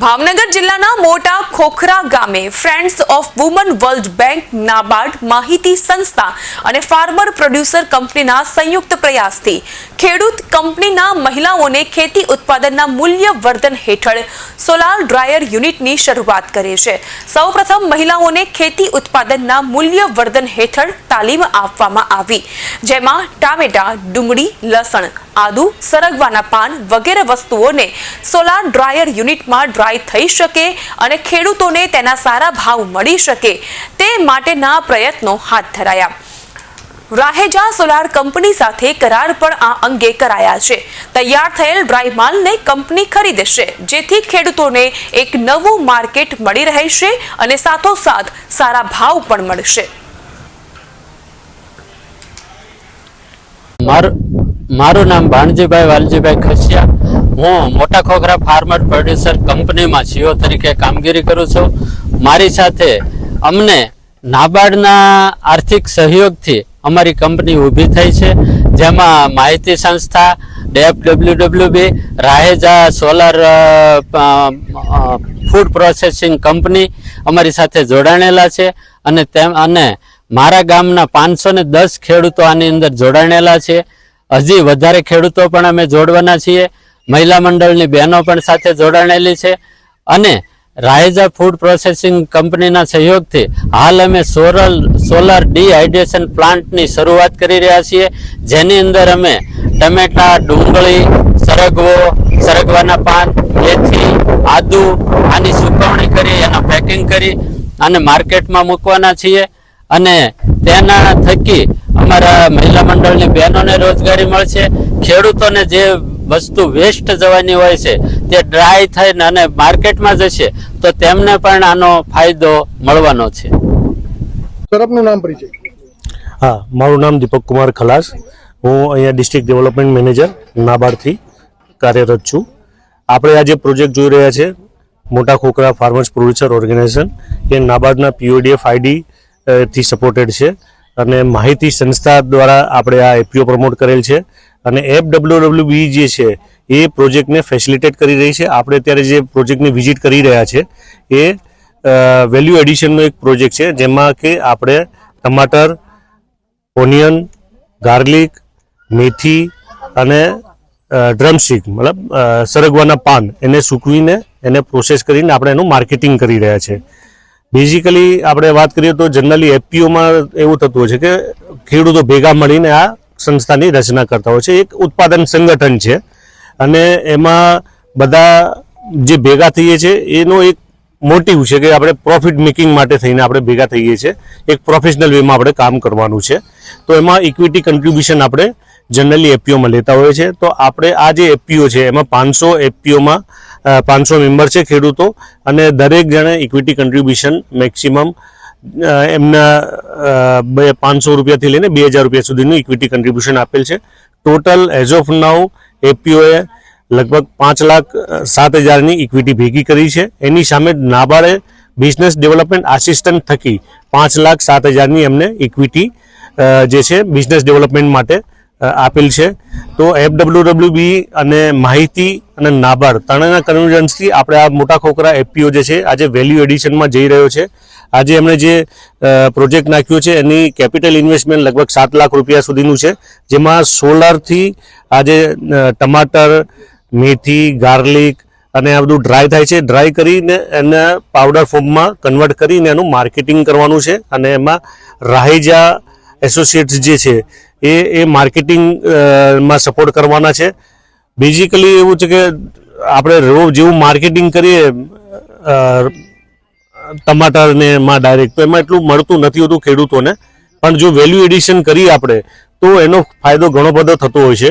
ભાવનગર જિલ્લાના મોટા ખોખરા ગામે friends of woman world bank, NABARD, માહિતી સંસ્થા અને ફાર્મર પ્રોડ્યુસર કંપનીના સંયુક્ત પ્રયાસથી ખેડૂત કંપનીના મહિલાઓને ખેતી ઉત્પાદનના મૂલ્ય વર્ધન હેઠળ સોલાર ડ્રાયર યુનિટની શરૂઆત કરી છે। સૌપ્રથમ મહિલાઓને ખેતી ઉત્પાદનના મૂલ્ય વર્ધન હેઠળ તાલીમ આપવામાં આવી, જેમાં ટામેટા, ડુંગળી, લસણ, આદુ, સરગવાના પાન વગેરે વસ્તુઓને સોલાર ડ્રાયર યુનિટમાં ડ્રાય થઈ શકે અને ખેડૂતોને તેના સારા ભાવ મળી શકે તે માટેના પ્રયત્નો હાથ ધરાયા। રાહેજા સોલાર કંપની સાથે કરાર પણ આ અંગે કરાયા છે। તૈયાર થયેલ ડ્રાય માલને કંપની ખરીદશે, જેથી ખેડૂતોને એક નવું માર્કેટ મળી રહેશે અને સાથોસાથ સારા ભાવ પણ મળશે। મારું નામ ભાણજીભાઈ વાલજીભાઈ ખસિયા। હું મોટા ખોખરા ફાર્મર પ્રોડ્યુસર કંપનીમાં સીઓ તરીકે કામગીરી કરું છું। મારી સાથે અમને નાબાર્ડના આર્થિક સહયોગથી અમારી કંપની ઊભી થઈ છે, જેમાં માહિતી સંસ્થા, DFWWB, Raheja solar food processing company અમારી સાથે જોડાણેલા છે અને મારા ગામના 510 ખેડૂતો આની અંદર જોડાણેલા છે। હજી વધારે ખેડૂતો પણ અમે જોડવાના છીએ। મહિલા મંડળની બહેનો પણ સાથે જોડાણેલી છે અને રાહેજા ફૂડ પ્રોસેસિંગ કંપનીના સહયોગથી હાલ અમે સોલાર ડીહાઇડ્રેશન પ્લાન્ટની શરૂઆત કરી રહ્યા છીએ, જેની અંદર અમે ટમેટા, ડુંગળી, સરગવો, સરગવાના પાન, મેથી, આદુ આની સુકવણી કરી એના પેકિંગ કરી અને માર્કેટમાં મૂકવાના છીએ અને તેના થકી અમારા મહિલા મંડળની બહેનોને રોજગારી મળશે। ખેડૂતોને જે વસ્તુ વેસ્ટ જવાની હોય છે તે ડ્રાય થઈને અને માર્કેટમાં જશે તો તેમને પણ આનો ફાયદો મળવાનો છે। સર, આપનું નામ પરિચય? હા, મારું નામ દીપક કુમાર ખલાસ। હું અહીંયા ડિસ્ટ્રિક્ટ ડેવલપમેન્ટ મેનેજર નાબાર્ડથી કાર્યરત છું। આપણે આ જે પ્રોજેક્ટ જોઈ રહ્યા છે મોટા ખોખરા ફાર્મર્સ પ્રોડ્યુસર ઓર્ગેનાઇઝેશન, એ નાબાર્ડના PODF ID થી સપોર્ટેડ છે અને માહિતી સંસ્થા દ્વારા આપણે આ એપીઓ પ્રમોટ કરેલ છે અને FWWB જે છે એ પ્રોજેક્ટને ફેસિલિટેટ કરી રહી છે। આપણે અત્યારે જે પ્રોજેક્ટની વિઝિટ કરી રહ્યા છે એ વેલ્યુ એડિશનનો એક પ્રોજેક્ટ છે, જેમાં કે આપણે ટમાટર, ઓનિયન, ગાર્લિક, મેથી અને ડ્રમસ્ટિક મતલબ સરગવાના પાન એને સૂકવીને એને પ્રોસેસ કરીને આપણે એનું માર્કેટિંગ કરી રહ્યા છે। બેઝિકલી આપણે વાત કરીએ તો જનરલી એપીઓમાં એવું થતું હોય છે કે ખેડૂતો ભેગા મળીને આ સંસ્થાની રચના કરતા હોય છે। એક ઉત્પાદન સંગઠન છે અને એમાં બધા જે ભેગા થઈએ છીએ એનો એક મોટિવ છે કે આપણે પ્રોફિટ મેકિંગ માટે થઈને આપણે ભેગા થઈએ છીએ, એક પ્રોફેશનલ વેમાં આપણે કામ કરવાનું છે। તો એમાં ઇક્વિટી કન્ટ્રીબ્યુશન આપણે જનરલી એપીઓમાં લેતા હોઈએ છીએ। તો આપણે આ જે એપીઓ છે એમાં 500 એપીઓમાં 500 મેમ્બર છે ખેડૂતો અને દરેક જણે ઇક્વિટી કન્ટ્રીબ્યુશન મેક્સિમમ એમના 500 રૂપિયાથી લઈને 2000 રૂપિયા સુધીનું ઇક્વિટી કન્ટ્રીબ્યુશન આપેલ છે। ટોટલ એઝ ઓફ નાઉ એપીઓએ લગભગ 5,07,000ની ઇક્વિટી ભેગી કરી છે। એની સામે નાબાર્ડે બિઝનેસ ડેવલપમેન્ટ આસિસ્ટન્ટ થકી 5,07,000ની એમને ઇક્વિટી જે છે બિઝનેસ ડેવલપમેન્ટ માટે આપેલ છે। તો FWWB અને માહિતી અને નાબાર્ડ ત્રણેયના કન્વર્જન્સથી આપણે આ મોટા ખોખરા એપીઓ જે છે આજે વેલ્યુ એડિશનમાં જઈ રહ્યો છે। આજે એમણે જે પ્રોજેક્ટ નાખ્યો છે એની કેપિટલ ઇન્વેસ્ટમેન્ટ લગભગ 7 લાખ રૂપિયા સુધીનું છે, જેમાં સોલારથી આજે ટમાટર, મેથી, ગાર્લિક અને આ બધું ડ્રાય થાય છે। ડ્રાય કરીને એને પાવડર ફોર્મમાં કન્વર્ટ કરીને એનું માર્કેટિંગ કરવાનું છે અને એમાં રાહેજા એસોસિએટ્સ જે છે એ માર્કેટિંગમાં સપોર્ટ કરવાના છે। બેઝિકલી એવું છે કે આપણે રોજ જેવું માર્કેટિંગ કરીએ ટમાટરને એમાં ડાયરેક્ટ તો એમાં એટલું મળતું નથી હોતું ખેડૂતોને, પણ જો વેલ્યુ એડિશન કરીએ આપણે તો એનો ફાયદો ઘણો બધો થતો હોય છે।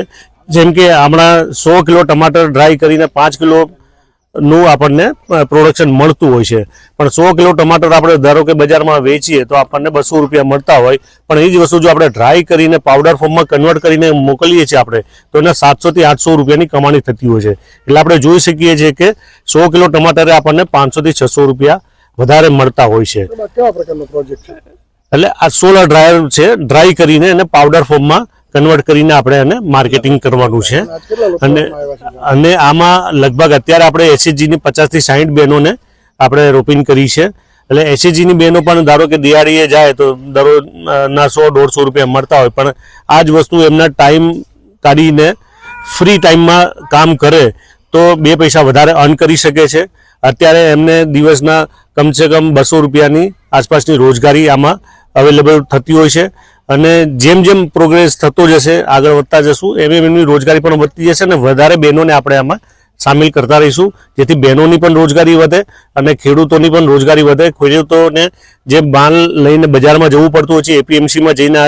જેમ કે હમણાં 100 કિલો ટમાટર ડ્રાય કરીને 5 કિલોનું આપણને પ્રોડક્શન મળતું હોય છે, પણ 100 કિલો ટમાટર આપણે ધારો કે બજારમાં વેચીએ તો આપણને 200 રૂપિયા મળતા હોય, પણ એ જ વસ્તુ જો આપણે ડ્રાય કરીને પાવડર ફોર્મમાં કન્વર્ટ કરીને મોકલીએ છીએ આપણે તો એને 700 થી 800 રૂપિયાની કમાણી થતી હોય છે। એટલે આપણે જોઈ શકીએ છીએ કે 100 કિલો ટમાટરે આપણને 500 થી 600 રૂપિયા વધારે મળતા હોય છે। કેવા પ્રકારનો પ્રોજેક્ટ છે? એટલે આ સોલાર ડ્રાયર છે, ડ્રાય કરીને એને પાવડર ફોર્મમાં કન્વર્ટ કરીને આપણે એને માર્કેટિંગ કરવાનું છે. કેટલા લોકો અને આવ્યા છે? અને આમાં લગભગ અત્યારે આપણે એસએચજી ની 50 થી 60 બહેનોને આપણે રોપિંગ કરી છે. એટલે એસએચજી ની બહેનો પણ ધારો કે દિવાળીએ જાય તો દરરોજ ના 100-150 રૂપિયા મળતા હોય, પણ આ જ વસ્તુ એમના ટાઈમ કાઢીને ફ્રી ટાઈમમાં કામ કરે તો 2 પૈસા વધારે અર્ન કરી શકે છે. અત્યારે એમને દિવસના કમસે કમ 200 રૂપિયાની આસપાસની રોજગારી આમાં અવેલેબલ થતી હોય છે. અને જેમ જેમ પ્રોગ્રેસ થતો જશે, આગળ વધતા જશું, એમ એમની રોજગારી પણ વધતી જશે અને વધારે બહેનોને આપણે આમાં સામેલ કરતા રહીશું, જેથી બહેનોની પણ રોજગારી વધે અને ખેડૂતોની પણ રોજગારી વધે. ખેડૂતોને જે માલ લઈને બજારમાં જવું પડતું હોય છે, એપીએમસીમાં જઈને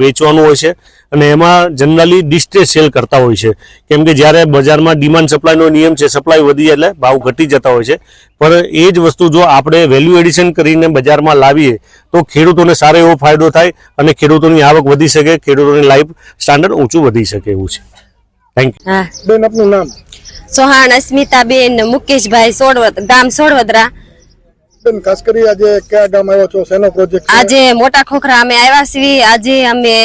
વેચવાનું હોય છે અને એમાં જનરલી ડિસ્ટ્રેસ સેલ કરતા હોય છે, કેમ કે જ્યારે બજારમાં ડિમાન્ડ સપ્લાયનો નિયમ છે, સપ્લાય વધી એટલે ભાવ ઘટી જતા હોય છે. પણ એ જ વસ્તુ જો આપણે વેલ્યુ એડિશન કરીને બજારમાં લાવીએ તો ખેડૂતોને સારો એવો ફાયદો થાય અને ખેડૂતોની આવક વધી શકે, ખેડૂતોની લાઈફ સ્ટાન્ડર્ડ ઊંચું વધી શકે એવું છે. Thank you. હા, બેન આપનું નામ? સોહાણ અસ્મિતાબેન મુકેશભાઈ ગામ સોડવદરા. બેન ખાસ કરી આજે કયા ગામ આવ્યો છો, શેનો પ્રોજેક્ટ? આજે મોટા ખોખરા અમે આવ્યા છીએ. આજે અમે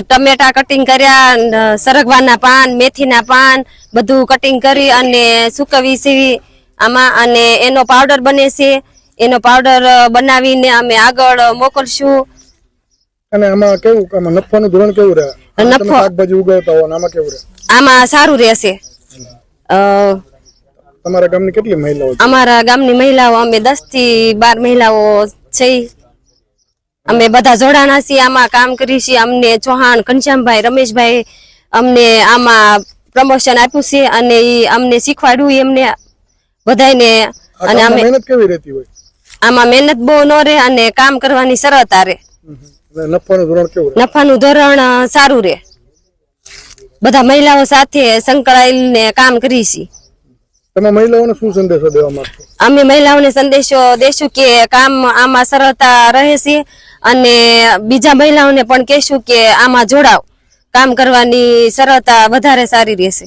ટમેટા કટિંગ કર્યા, સરગવાના પાન, મેથીના પાન બધું કટિંગ કરી અને સુકવી સીવી આમાં, અને એનો પાવડર બને છે. એનો પાવડર બનાવીને અમે આગળ મોકલશું. અને આમાં કેવું, આમાં નફાનું ધોરણ કેવું રહે? નફો- તમે શાકભાજી ઉગાવતા હો, આમાં કેવું રહે? આમાં સારું રહેશે. તમારા ગામની કેટલી મહિલાઓ છે? અમારા ગામની મહિલાઓ અમે 10 થી 12 મહિલાઓ છે. અમે બધા જોડાણા છીએ, આમાં કામ કરી છીએ. અમને ચૌહાણ ઘનશ્યામભાઈ, રમેશભાઈ અમને આમાં પ્રમોશન આપ્યું છે અને ઈ અમને શીખવાડ્યું એમને બધાને. આ અને કામમાં અમે મહેનત કેવી રહેતી હોય? આમાં મહેનત બહુ ન રહે અને કામ કરવાની સરળતા રહે. અને નફાનું ધોરણ કેવું રહે? નફાનું ધોરણ સારું રહે. બધા મહિલાઓ સાથે સંકળાઈને કામ કરી છીએ. તમે મહિલાઓને શું સંદેશો દેવા માંગશો? અમે મહિલાઓને સંદેશો દેશું કે કામ આમાં સરળતા રહે છે અને બીજા મહિલાઓને પણ કહેશું કે આમાં જોડાવ, કામ કરવાની સરળતા વધારે સારી રહેશે.